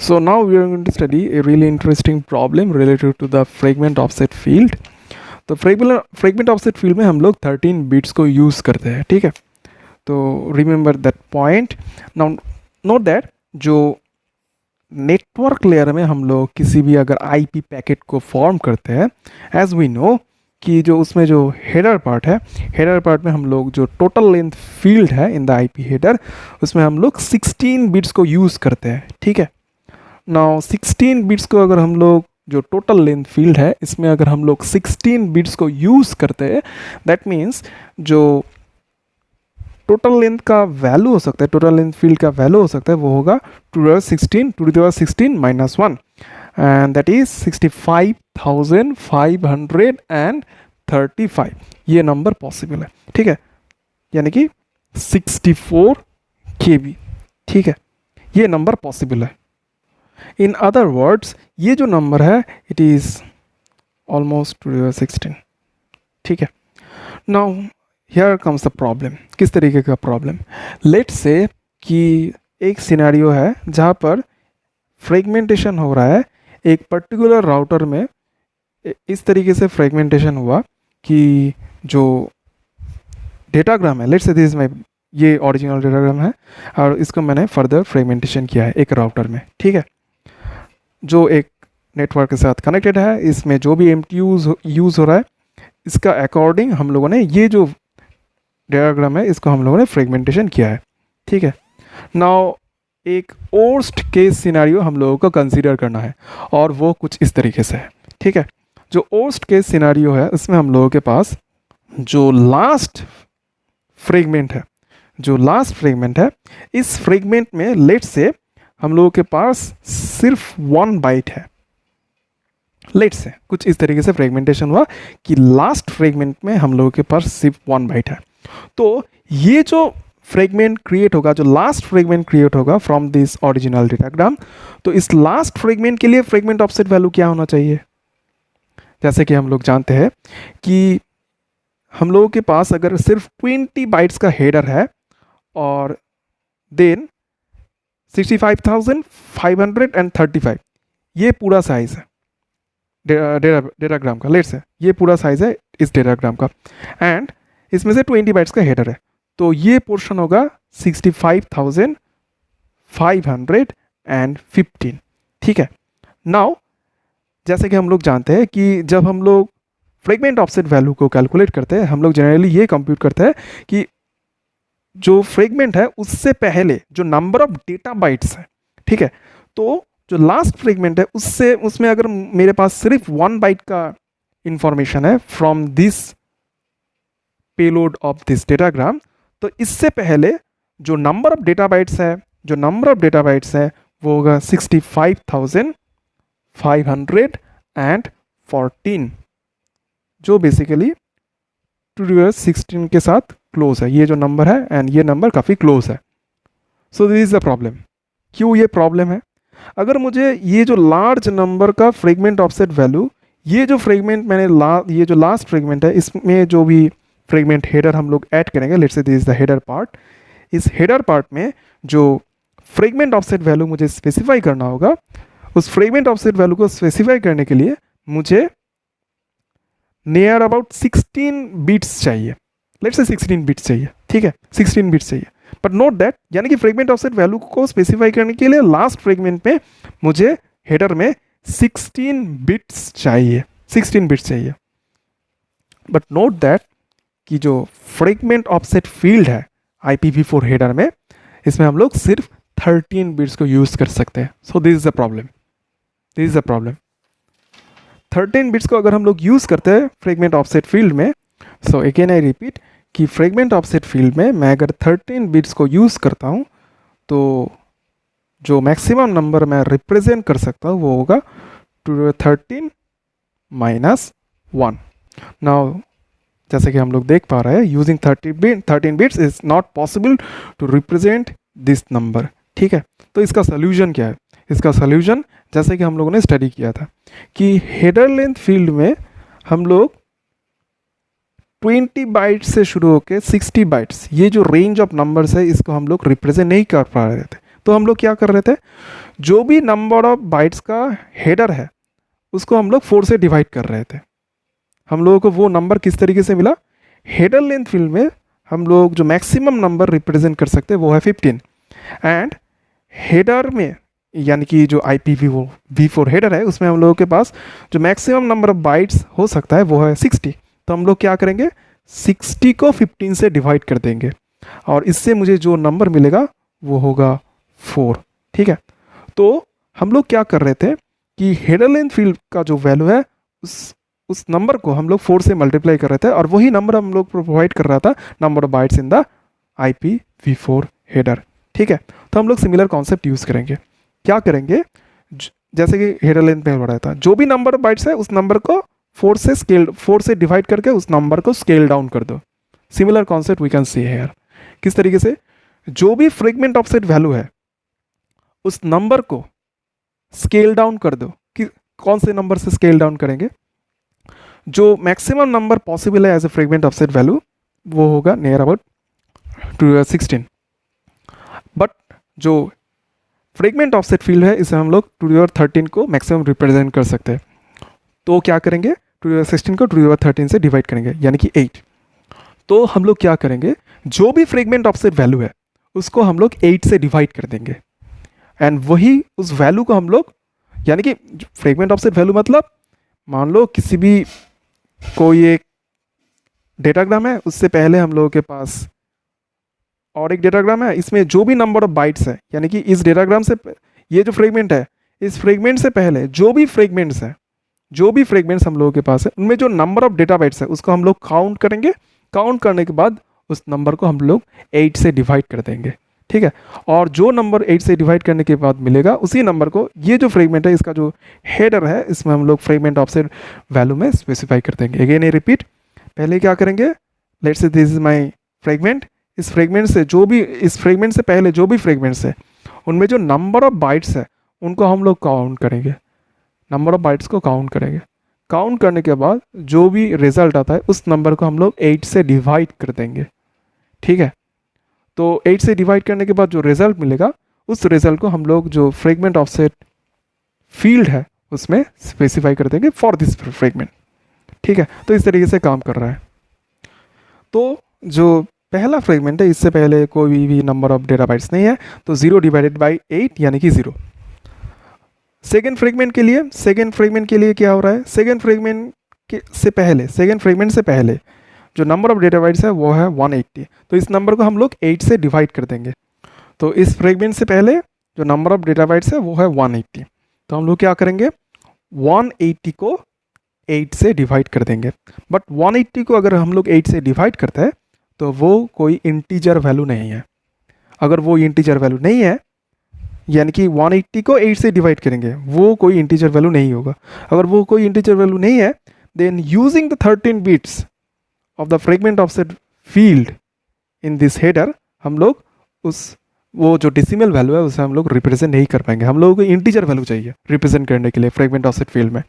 So now we are going to study a really interesting problem related to the fragment offset field. तो fragment offset field में हम लोग 13 bits को use करते हैं, ठीक है. तो remember that point. Now note that जो नेटवर्क लेयर में हम लोग किसी भी अगर आईपी पैकेट को फॉर्म करते हैं, एज वी नो कि जो उसमें जो हेडर पार्ट है, हेडर पार्ट में हम लोग जो टोटल लेंथ फील्ड है इन द आईपी हेडर, उसमें हम लोग 16 बिट्स को यूज़ करते हैं, ठीक है. नाउ 16 बिट्स को अगर हम लोग जो टोटल लेंथ फील्ड है इसमें अगर हम लोग 16 बिट्स को यूज़ करते हैं, दैट मीन्स जो टोटल लेंथ का वैल्यू हो सकता है, टोटल लेंथ फील्ड का वैल्यू हो सकता है, वो होगा 2 माइनस 1 एंड दैट इज 65,535. ये नंबर पॉसिबल है, ठीक है, यानी कि 64 KB, ठीक है, ये नंबर पॉसिबल है. इन अदर वर्ड्स ये जो नंबर है इट इज़ ऑलमोस्ट 216, ठीक है. Now here comes the problem. किस तरीके का प्रॉब्लम? लेट्स से कि एक सिनेरियो है जहाँ पर फ्रेगमेंटेशन हो रहा है एक पर्टिकुलर राउटर में. इस तरीके से फ्रेगमेंटेशन हुआ कि जो डेटाग्राम है, लेट्स से दिस माय, ये ओरिजिनल डेटाग्राम है और इसको मैंने फर्दर फ्रेगमेंटेशन किया है एक राउटर में, ठीक है, जो एक नेटवर्क के साथ कनेक्टेड है. इसमें जो भी MTUs यूज़ हो रहा है इसका अकॉर्डिंग हम लोगों ने ये जो डायग्राम है इसको हम लोगों ने फ्रेगमेंटेशन किया है, ठीक है. नाउ एक वर्स्ट केस सिनेरियो हम लोगों को कंसीडर करना है और वो कुछ इस तरीके से है, ठीक है. जो वर्स्ट केस सिनेरियो है उसमें हम लोगों के पास जो लास्ट फ्रेगमेंट है, इस फ्रेगमेंट में लेट्स से हम लोगों के पास सिर्फ 1 बाइट है. लेट्स से कुछ इस तरीके से फ्रेगमेंटेशन हुआ कि लास्ट फ्रेगमेंट में हम लोगों के पास सिर्फ 1 बाइट है. तो ये जो फ्रेगमेंट क्रिएट होगा, जो लास्ट फ्रेगमेंट क्रिएट होगा फ्रॉम दिस ओरिजिनल डेटाग्राम, तो इस लास्ट फ्रेगमेंट के लिए फ्रेगमेंट ऑफसेट वैल्यू क्या होना चाहिए? जैसे कि हम लोग जानते हैं कि हम लोगों के पास अगर सिर्फ 20 बाइट्स का हेडर है और देन 65,535 ये पूरा साइज़ है डेटाग्राम का. लेट्स से ये पूरा साइज़ है इस डेटाग्राम का एंड इसमें से 20 बाइट्स का हेडर है, तो ये पोर्शन होगा 65,515, ठीक है. नाउ जैसे कि हम लोग जानते हैं कि जब हम लोग फ्रेगमेंट ऑफसेट वैल्यू को कैलकुलेट करते हैं, हम लोग जनरली ये कंप्यूट करते हैं कि जो फ्रेगमेंट है उससे पहले जो नंबर ऑफ डेटा बाइट्स है, ठीक है, तो जो लास्ट फ्रेगमेंट है उसमें अगर मेरे पास सिर्फ 1 बाइट का इंफॉर्मेशन है from this payload of this datagram, तो इससे पहले जो नंबर ऑफ डेटा बाइट्स है वो होगा 65,514, जो बेसिकली 216 के साथ क्लोज है. ये जो नंबर है एंड ये नंबर काफ़ी क्लोज है. So this is the problem. क्यों ये प्रॉब्लम है? अगर मुझे ये जो लार्ज नंबर का फ्रेगमेंट ऑफसेट वैल्यू, ये जो फ्रेगमेंट मैंने ये जो लास्ट फ्रेगमेंट है इसमें जो भी फ्रेगमेंट हेडर हम लोग ऐड करेंगे, let's say this is the header part, इस हेडर पार्ट में जो फ्रेगमेंट ऑफसेट वैल्यू मुझे स्पेसिफाई करना होगा, उस फ्रेगमेंट ऑफसेट वैल्यू को स्पेसिफाई करने के लिए मुझे नियर अबाउट 16 बिट्स चाहिए. लेट्स से 16 बिट्स चाहिए, ठीक है, 16 बिट्स चाहिए. बट नोट दैट, यानी कि फ्रेगमेंट ऑफसेट वैल्यू को स्पेसिफाई करने के लिए लास्ट फ्रेगमेंट में मुझे हेडर में 16 बिट्स चाहिए. बट नोट दैट कि जो फ्रेगमेंट ऑफसेट फील्ड है IPv4 हेडर में, इसमें हम लोग सिर्फ 13 बिट्स को यूज़ कर सकते हैं. So this is the problem. 13 bits को अगर हम लोग यूज़ करते हैं फ्रेगमेंट ऑफसेट फील्ड में, सो अगेन आई रिपीट कि फ्रेगमेंट ऑफसेट फील्ड में मैं अगर 13 बिट्स को यूज़ करता हूँ तो जो मैक्सिमम नंबर मैं रिप्रेजेंट कर सकता हूँ वो होगा 13 माइनस 1. नाउ जैसे कि हम लोग देख पा रहे हैं, using 13 bits is not possible to represent this number, ठीक है. तो इसका सोल्यूशन क्या है? इसका सोल्यूशन जैसे कि हम लोगों ने स्टडी किया था कि हेडर लेंथ फील्ड में हम लोग 20 बाइट्स से शुरू होकर 60 बाइट्स, ये जो रेंज ऑफ नंबर्स है इसको हम लोग रिप्रेजेंट नहीं कर पा रहे थे. तो हम लोग क्या कर रहे थे, जो भी नंबर ऑफ बाइट्स का हेडर है उसको हम लोग 4 से डिवाइड कर रहे थे। हम लोगों को वो नंबर किस तरीके से मिला, हेडर लेंथ फील्ड में हम लोग जो मैक्सिमम नंबर रिप्रेजेंट कर सकते हैं वो है 15, एंड हेडर में यानी कि जो IPv4 हेडर है उसमें हम लोगों के पास जो मैक्सिमम नंबर ऑफ बाइट्स हो सकता है वो है 60। तो हम लोग क्या करेंगे, 60 को 15 से डिवाइड कर देंगे और इससे मुझे जो नंबर मिलेगा वो होगा 4। ठीक है, तो हम लोग क्या कर रहे थे कि हेडर लेंथ फील्ड का जो वैल्यू है उस नंबर को हम लोग 4 से मल्टीप्लाई कर रहे थे और वही नंबर हम लोग प्रोवाइड कर रहा था number of bytes in the IPv4 header. ठीक है, तो हम लोग सिमिलर कॉन्सेप्ट यूज़ करेंगे। क्या करेंगे, जैसे कि हेडर लेंथ में बढ़ाया था, जो भी नंबर ऑफ बाइट्स है उस नंबर को 4 से डिवाइड करके उस नंबर को स्केल डाउन कर दो। Similar concept we can see here. किस तरीके से, जो भी फ्रेगमेंट ऑफसेट वैल्यू है उस नंबर को स्केल डाउन कर दो। कि कौन से नंबर से स्केल डाउन करेंगे, जो मैक्सिमम नंबर पॉसिबल है as a fragment offset value वो होगा नियर अबाउट 16, बट जो फ्रेगमेंट ऑफसेट फील्ड है इसे हम लोग 213 को मैक्सिमम रिप्रेजेंट कर सकते हैं। तो क्या करेंगे, 216 को 213 से डिवाइड करेंगे यानी कि 8। तो हम लोग क्या करेंगे, जो भी फ्रेगमेंट ऑफसेट वैल्यू है उसको हम लोग 8 से डिवाइड कर देंगे एंड वही उस वैल्यू को हम लोग, यानी कि फ्रेगमेंट ऑफसेट वैल्यू मतलब मान लो किसी भी कोई एक डेटाग्राम है, उससे पहले हम लोगों के पास और एक डेटाग्राम है, इसमें जो भी नंबर ऑफ बाइट्स है, यानी कि इस डेटाग्राम से ये जो फ्रेगमेंट है इस फ्रेगमेंट से पहले जो भी फ्रेगमेंट्स हम लोगों के पास है उनमें जो नंबर ऑफ डेटा बाइट्स है उसको हम लोग काउंट करेंगे। काउंट करने के बाद उस नंबर को हम लोग 8 से डिवाइड कर देंगे। ठीक है, और जो नंबर 8 से डिवाइड करने के बाद मिलेगा उसी नंबर को, ये जो फ्रेगमेंट है इसका जो हेडर है इसमें हम लोग फ्रेगमेंट ऑफसेट वैल्यू में स्पेसिफाई कर देंगे। अगेन ये रिपीट, पहले क्या करेंगे, let's say this is my fragment, इस फ्रेगमेंट से पहले जो भी फ्रेगमेंट्स है उनमें जो नंबर ऑफ बाइट्स है उनको हम लोग काउंट करेंगे, नंबर ऑफ बाइट्स को काउंट करेंगे। काउंट करने के बाद जो भी रिजल्ट आता है उस नंबर को हम लोग 8 से डिवाइड कर देंगे। ठीक है, तो 8 से डिवाइड करने के बाद जो रिजल्ट मिलेगा उस रिजल्ट को हम लोग जो फ्रेगमेंट ऑफसेट फील्ड है उसमें स्पेसिफाई कर देंगे फॉर दिस फ्रेगमेंट। ठीक है, तो इस तरीके से काम कर रहा है। तो जो पहला फ्रेगमेंट है इससे पहले कोई भी नंबर ऑफ डेटा बाइट्स नहीं है, तो 0 डिवाइडेड बाई 8 यानी कि 0। सेकेंड फ्रेगमेंट के लिए क्या हो रहा है, सेकेंड फ्रेगमेंट से पहले जो नंबर ऑफ डेटा बाइट्स है वो है 180, तो इस नंबर को हम लोग 8 से डिवाइड कर देंगे। तो इस फ्रेगमेंट से पहले जो नंबर ऑफ डेटा बाइट्स है वो है 180, तो हम लोग क्या करेंगे 180 को 8 से डिवाइड कर देंगे। बट 180 को अगर हम लोग 8 से डिवाइड करते हैं तो वो कोई इंटीजर वैल्यू नहीं है। अगर वो इंटीजर वैल्यू नहीं है यानी कि 180 को 8 से डिवाइड करेंगे वो कोई इंटीजर वैल्यू नहीं होगा। अगर वो कोई इंटीजर वैल्यू नहीं है then using the 13 bits of the fragment offset field in this header हम लोग वो जो डेसिमल वैल्यू है उसे हम लोग रिप्रेजेंट नहीं कर पाएंगे। हम लोगों को इंटीजर वैल्यू चाहिए रिप्रेजेंट करने के लिए फ्रेगमेंट ऑफसेट फील्ड में।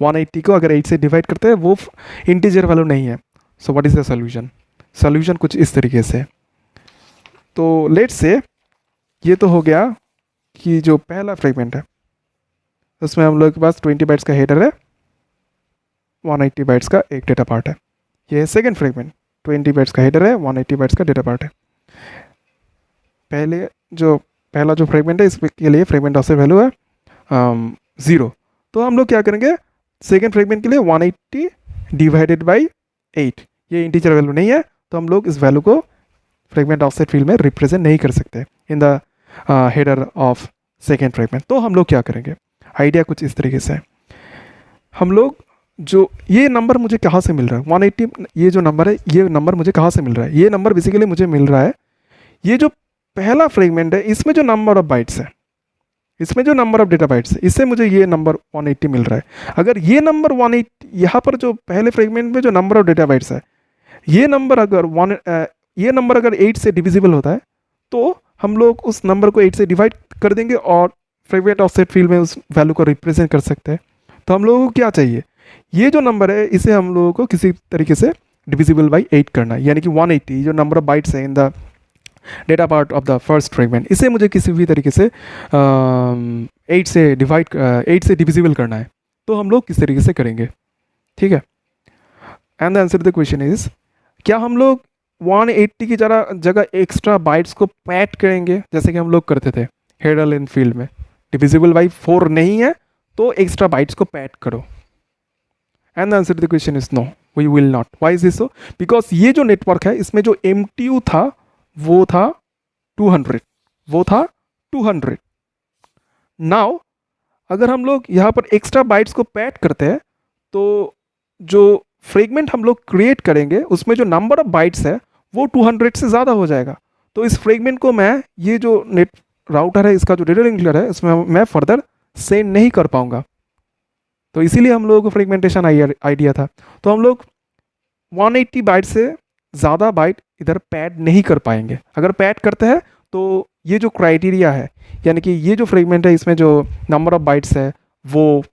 180 को अगर 8 से डिवाइड करते हैं वो इंटीजर वैल्यू नहीं है। So what is the solution कुछ इस तरीके से। तो लेट्स से ये तो हो गया कि जो पहला फ्रेगमेंट है उसमें हम लोग के पास 20 बाइट्स का हेडर है, 180 बाइट्स का एक डेटा पार्ट है। ये है सेकेंड फ्रेगमेंट, 20 बाइट्स का हेडर है, 180 बाइट्स का डेटा पार्ट है। पहला जो फ्रेगमेंट है इसके लिए फ्रेगमेंट ऑफसेट वैल्यू है 0। तो हम लोग क्या करेंगे, सेकेंड फ्रेगमेंट के लिए 180 डिवाइडेड बाई 8, ये इंटीजर वैल्यू नहीं है तो हम लोग इस वैल्यू को फ्रेगमेंट ऑफसेट फील्ड में रिप्रेजेंट नहीं कर सकते in the header of second fragment. तो हम लोग क्या करेंगे, आइडिया कुछ इस तरीके से है। हम लोग जो ये नंबर मुझे कहाँ से मिल रहा है 180, ये जो नंबर है ये नंबर मुझे कहाँ से मिल रहा है, ये नंबर बेसिकली मुझे मिल रहा है ये जो पहला फ्रेगमेंट है इसमें जो नंबर ऑफ बाइट्स है, इसमें जो नंबर ऑफ डेटा बाइट्स है इससे मुझे ये नंबर 180 मिल रहा है। अगर ये नंबर 180 यहाँ पर जो पहले फ्रेगमेंट में जो नंबर ऑफ डेटा बाइट्स है ये नंबर अगर 8 से डिविजिबल होता है तो हम लोग उस नंबर को 8 से डिवाइड कर देंगे और फ्रेगमेंट ऑफसेट फील्ड में उस वैल्यू को रिप्रेजेंट कर सकते हैं। तो हम लोगों को क्या चाहिए, ये जो नंबर है इसे हम लोगों को किसी तरीके से डिविजिबल बाई 8 करना है, यानी कि 180 जो नंबर ऑफ बाइट्स है in the data part of the first fragment, इसे मुझे किसी भी तरीके से 8 से डिविजिबल करना है, तो हम लोग किस तरीके से करेंगे, ठीक है। And the answer the question is, क्या हम लोग 180 की जगह एक्स्ट्रा बाइट्स को पैड करेंगे, जैसे कि हम लोग करते थे हेडर इन फील्ड में, डिविजिबल बाई 4 नहीं है तो एक्स्ट्रा बाइट्स को पैड करो। And the answer the question is no, we will not. Why is this so? Because ये जो नेटवर्क है इसमें जो MTU था वो था 200, नाउ अगर हम लोग यहाँ पर एक्स्ट्रा बाइट्स को पैड करते हैं तो जो फ्रेगमेंट हम लोग क्रिएट करेंगे उसमें जो नंबर ऑफ बाइट्स है वो 200 से ज़्यादा हो जाएगा। तो इस फ्रेगमेंट को मैं, ये जो नेट राउटर है इसका जो डेटा लिंकर है इसमें मैं फर्दर सेंड नहीं कर पाऊंगा। तो इसीलिए हम लोगों को फ्रेगमेंटेशन आइडिया था। तो हम लोग 180 बाइट से ज़्यादा बाइट इधर पैड नहीं कर पाएंगे। अगर पैड करते हैं तो ये जो क्राइटेरिया है, यानी कि ये जो फ्रेगमेंट है इसमें जो नंबर ऑफ बाइट्स है वो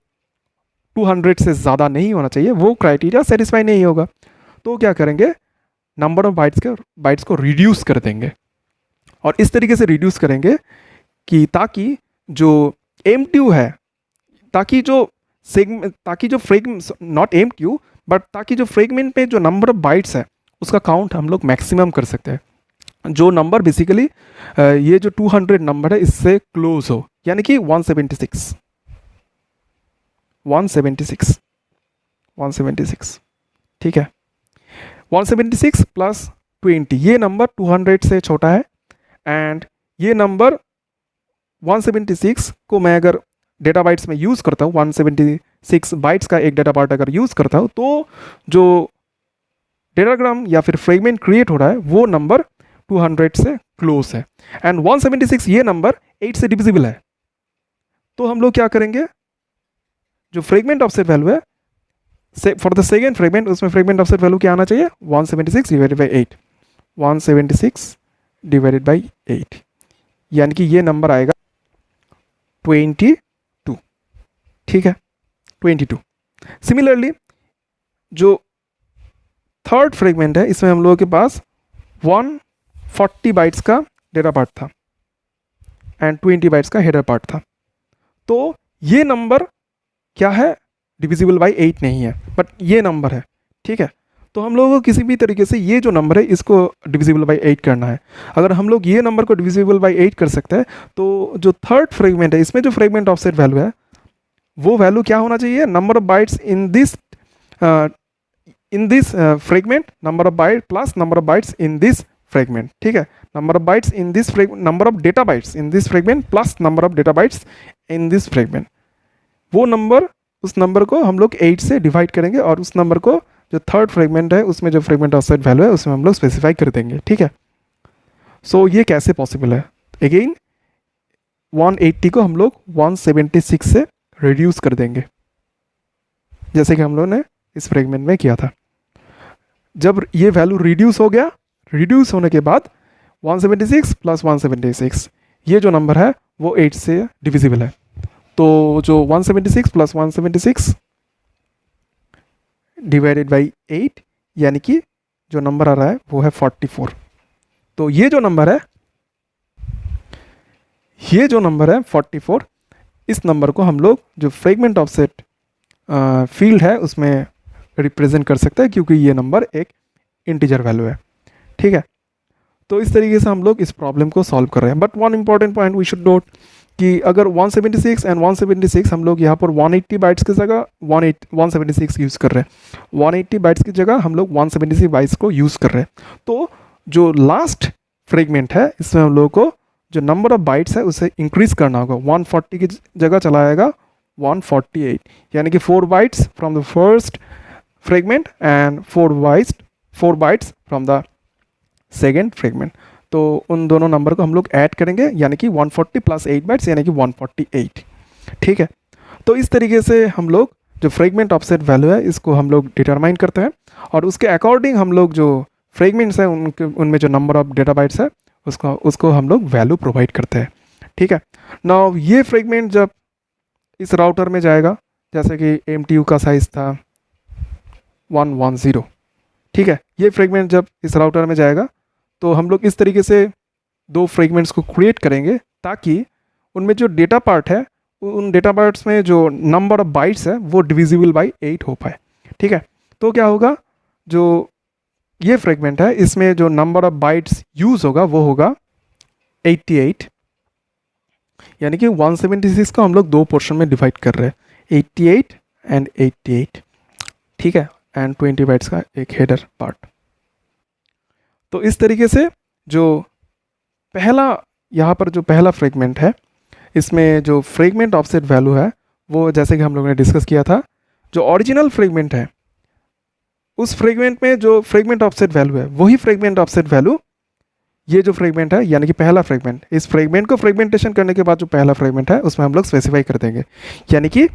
200 से ज़्यादा नहीं होना चाहिए, वो क्राइटेरिया सेटिस्फाई नहीं होगा। तो क्या करेंगे, नंबर ऑफ बाइट्स को रिड्यूस कर देंगे, और इस तरीके से रिड्यूस करेंगे कि ताकि जो MTU है, ताकि जो फ्रेगमेंट नॉट MTU बट ताकि जो फ्रेगमेंट पे जो नंबर ऑफ बाइट्स है उसका काउंट हम लोग मैक्सिमम कर सकते हैं, जो नंबर बेसिकली ये जो 200 नंबर है इससे क्लोज हो, यानी कि 176, ठीक है। 176 प्लस 20, ये नंबर 200 से छोटा है, एंड ये नंबर 176 को मैं अगर डेटा बाइट्स में यूज़ करता हूँ, 176 बाइट्स का एक डेटा पार्ट अगर यूज़ करता हूँ, तो जो डेटाग्राम या फिर फ्रेगमेंट क्रिएट हो रहा है वो नंबर 200 से क्लोज है, एंड 176 ये नंबर 8 से डिविजिबल है। तो हम लोग क्या करेंगे, जो फ्रेगमेंट ऑफसेट वैल्यू है फॉर द सेकेंड फ्रेगमेंट, उसमें फ्रेगमेंट ऑफसेट वैल्यू क्या आना चाहिए, 176 डिवाइडेड बाई 8, 176 डिवाइडेड बाई 8, यानी कि ये नंबर आएगा 22, ठीक है, 22। सिमिलरली जो थर्ड फ्रेगमेंट है इसमें हम लोगों के पास 140 बाइट्स का डेटा पार्ट था एंड 20 बाइट्स का हेडर पार्ट था। तो ये नंबर क्या है, डिविजिबल बाई 8 नहीं है, बट ये नंबर है, ठीक है। तो हम लोगों को किसी भी तरीके से ये जो नंबर है इसको डिविजिबल बाई 8 करना है। अगर हम लोग ये नंबर को डिविजिबल बाई 8 कर सकते हैं तो जो थर्ड फ्रेगमेंट है इसमें जो फ्रेगमेंट ऑफसेट वैल्यू है वो वैल्यू क्या होना चाहिए, number of bytes in this fragment, number of bite plus number of bytes in this fragment, ठीक है। Number of bytes in this fragment, number of data bytes in this fragment plus number of data bytes in this fragment, वो number, उस number को हम लोग 8 से divide करेंगे और उस नंबर को जो थर्ड फ्रेगमेंट है उसमें जो फ्रेगमेंट ऑफसेट वैल्यू है उसमें हम लोग स्पेसिफाई कर देंगे, ठीक है। सो ये कैसे पॉसिबल है, अगेन 180 को हम लोग 176 से रिड्यूस कर देंगे, जैसे कि हम लोगों ने इस फ्रेगमेंट में किया था। जब ये वैल्यू रिड्यूस हो गया, रिड्यूस होने के बाद 176 प्लस 176 ये जो नंबर है वो 8 से डिविजिबल है। तो जो 176 प्लस 176 डिवाइडेड बाई 8, यानी कि जो नंबर आ रहा है वो है 44। तो ये जो नंबर है 44, इस नंबर को हम लोग जो फ्रेगमेंट ऑफसेट फील्ड है उसमें रिप्रेजेंट कर सकते हैं, क्योंकि ये नंबर एक इंटीजर वैल्यू है, ठीक है। तो इस तरीके से हम लोग इस प्रॉब्लम को सॉल्व कर रहे हैं। But one important point we should note कि अगर 176 एंड 176 हम लोग यहाँ पर 180 बाइट्स की जगह 176 यूज़ कर रहे हैं, 180 बाइट्स की जगह हम लोग 176 बाइट्स को यूज़ कर रहे हैं। तो जो लास्ट फ्रेगमेंट है इसमें हम लोगों को जो नंबर ऑफ बाइट्स है उसे इंक्रीज करना होगा, 140 की जगह चला आएगा 148, यानी कि 4 bytes from the first fragment and 4 bytes from the second fragment. तो उन दोनों नंबर को हम लोग ऐड करेंगे, यानी कि 140 प्लस 8 बाइट्स यानी कि 148, ठीक है। तो इस तरीके से हम लोग जो फ्रेगमेंट ऑफसेट वैल्यू है इसको हम लोग डिटरमाइन करते हैं, और उसके अकॉर्डिंग हम लोग जो फ्रेगमेंट्स हैं उनमें जो नंबर ऑफ डेटा बाइट्स है उसको हम लोग वैल्यू प्रोवाइड करते हैं, ठीक है। नाउ ये फ्रेगमेंट जब इस राउटर में जाएगा, जैसे कि MTU का साइज़ था 110, ठीक है। ये फ्रेगमेंट जब इस राउटर में जाएगा तो हम लोग इस तरीके से दो फ्रेगमेंट्स को क्रिएट करेंगे ताकि उनमें जो डेटा पार्ट है उन डेटा पार्ट्स में जो नंबर ऑफ बाइट्स है वो डिविजिबल बाई 8 हो पाए। ठीक है, तो क्या होगा, जो ये फ्रेगमेंट है इसमें जो नंबर ऑफ बाइट्स यूज़ होगा वो होगा 88, यानी कि 176 को हम लोग दो पोर्शन में डिवाइड कर रहे हैं, 88 एंड 88। ठीक है, एंड 20 बाइट्स का एक हेडर पार्ट। तो इस तरीके से जो पहला यहाँ पर जो पहला फ्रेगमेंट है इसमें जो फ्रेगमेंट ऑफसेट वैल्यू है वो जैसे कि हम लोगों ने डिस्कस किया था, जो ओरिजिनल फ्रेगमेंट है उस फ्रेगमेंट में जो फ्रेगमेंट ऑफसेट वैल्यू है वही फ्रेगमेंट ऑफसेट वैल्यू ये जो फ्रेगमेंट है यानी कि पहला फ्रेगमेंट, इस फ्रेगमेंट को फ्रेगमेंटेशन करने के बाद जो पहला फ्रेगमेंट है उसमें हम लोग स्पेसिफाई कर देंगे, यानी कि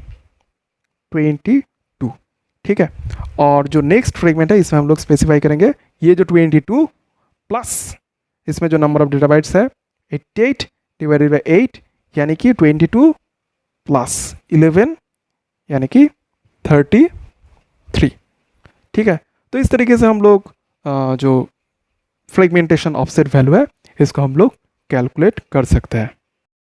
22। ठीक है, और जो नेक्स्ट फ्रेगमेंट है इसमें हम लोग स्पेसिफाई करेंगे ये जो 22 प्लस इसमें जो नंबर ऑफ डेटा बाइट्स है 88 डिवाइडेड बाई 8, यानी कि 22 प्लस 11 यानी कि 33। ठीक है, तो इस तरीके से हम लोग जो फ्रेगमेंटेशन ऑफसेट वैल्यू है इसको हम लोग कैलकुलेट कर सकते हैं।